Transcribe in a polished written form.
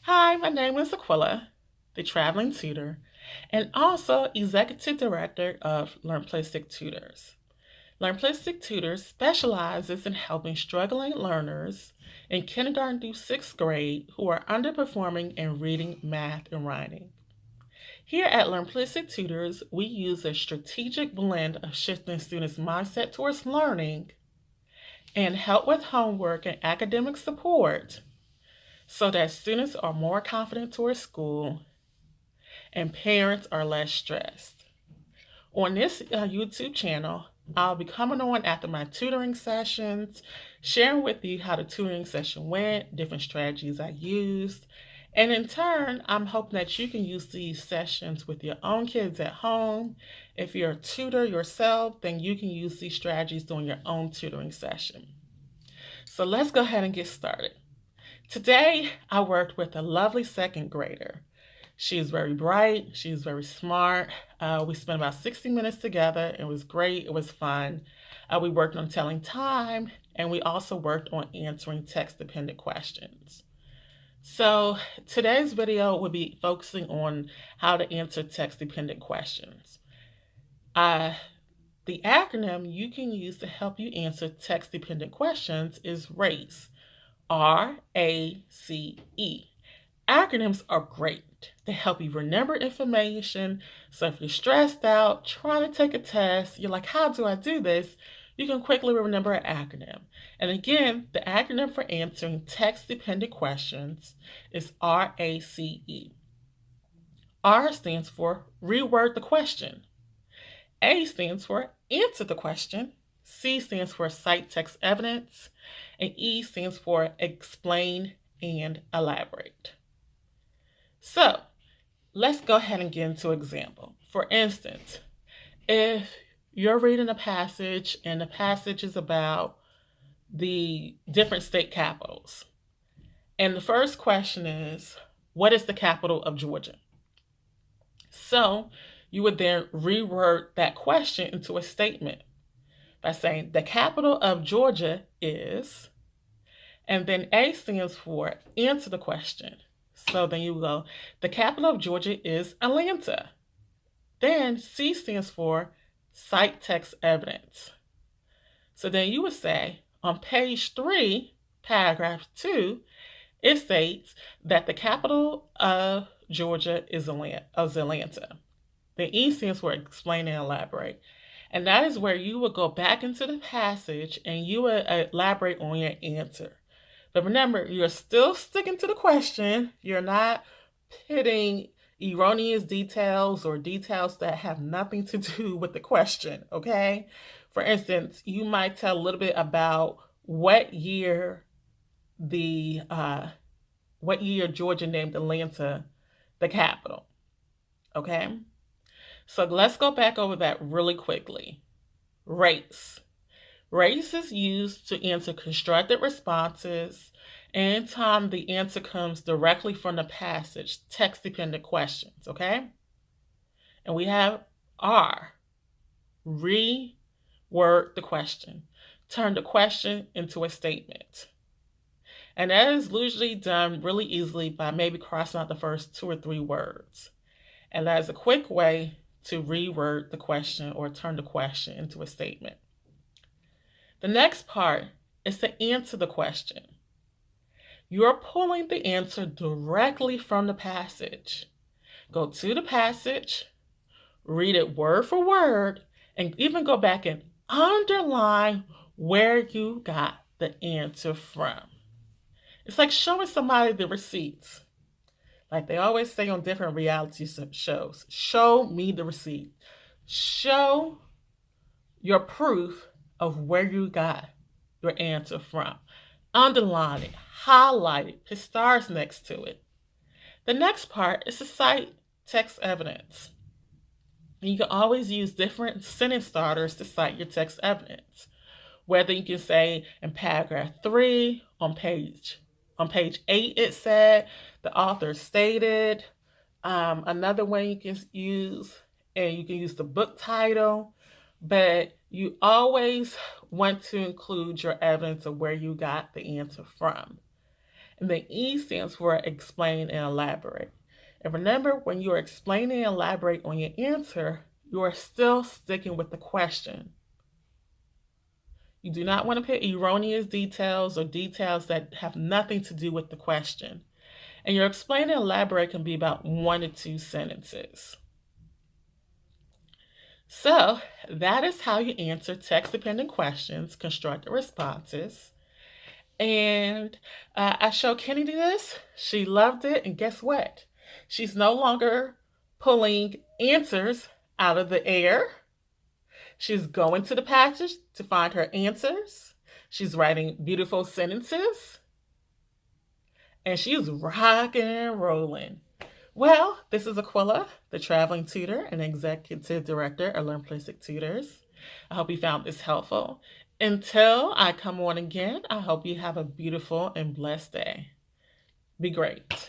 Hi, my name is Aquila, the traveling tutor, and also executive director of LearnPlistic Tutors. LearnPlistic Tutors specializes in helping struggling learners in kindergarten through sixth grade who are underperforming in reading, math, and writing. Here at LearnPlistic Tutors, we use a strategic blend of shifting students' mindset towards learning and help with homework and academic support so that students are more confident towards school and parents are less stressed. On this YouTube channel, I'll be coming on after my tutoring sessions, sharing with you how the tutoring session went, different strategies I used, and in turn, I'm hoping that you can use these sessions with your own kids at home. If you're a tutor yourself, then you can use these strategies during your own tutoring session. So let's go ahead and get started. Today, I worked with a lovely second grader. She is very bright. She's very smart. We spent about 60 minutes together. It was great. It was fun. We worked on telling time, and we also worked on answering text-dependent questions. So today's video will be focusing on how to answer text-dependent questions. The acronym you can use to help you answer text-dependent questions is RACE. RACE. Acronyms are great. They help you remember information. So if you're stressed out, trying to take a test, you're like, how do I do this? You can quickly remember an acronym. And again, the acronym for answering text-dependent questions is RACE. R stands for reword the question. A stands for answer the question. C stands for cite text evidence. And E stands for explain and elaborate. So let's go ahead and get into an example. For instance, if you're reading a passage and the passage is about the different state capitals, and the first question is, what is the capital of Georgia? So you would then reword that question into a statement by saying the capital of Georgia is, and then A stands for answer the question. So then you go, the capital of Georgia is Atlanta. Then C stands for cite text evidence. So then you would say on page 3, paragraph 2, it states that the capital of Georgia is Atlanta. The E stands for explain and elaborate. And that is where you would go back into the passage and you would elaborate on your answer. But remember, you're still sticking to the question. You're not pitting erroneous details or details that have nothing to do with the question, okay? For instance, you might tell a little bit about what year Georgia named Atlanta the capital, okay? So let's go back over that really quickly. Race. Race is used to answer constructed responses. Anytime the answer comes directly from the passage, text-dependent questions, okay? And we have R, reword the question. Turn the question into a statement. And that is usually done really easily by maybe crossing out the first 2 or 3 words. And that is a quick way to reword the question or turn the question into a statement. The next part is to answer the question. You're pulling the answer directly from the passage. Go to the passage, read it word for word, and even go back and underline where you got the answer from. It's like showing somebody the receipts. Like they always say on different reality shows, show me the receipt. Show your proof of where you got your answer from. Underline it, highlight it, put stars next to it. The next part is to cite text evidence. And you can always use different sentence starters to cite your text evidence. Whether you can say in paragraph 3, on page 8 it said, the author stated. Another way you can use, and you can use the book title, but you always want to include your evidence of where you got the answer from. And the E stands for explain and elaborate. And remember, when you are explaining and elaborate on your answer, you are still sticking with the question. You do not want to put erroneous details or details that have nothing to do with the question. And your explain and elaborate can be about 1 to 2 sentences. So that is how you answer text-dependent questions, constructed responses. And I showed Kennedy this. She loved it. And guess what? She's no longer pulling answers out of the air. She's going to the passage to find her answers. She's writing beautiful sentences. And she's rocking and rolling. Well, this is Aquila, the traveling tutor and executive director of Learn Plastic Tutors. I hope you found this helpful. Until I come on again, I hope you have a beautiful and blessed day. Be great.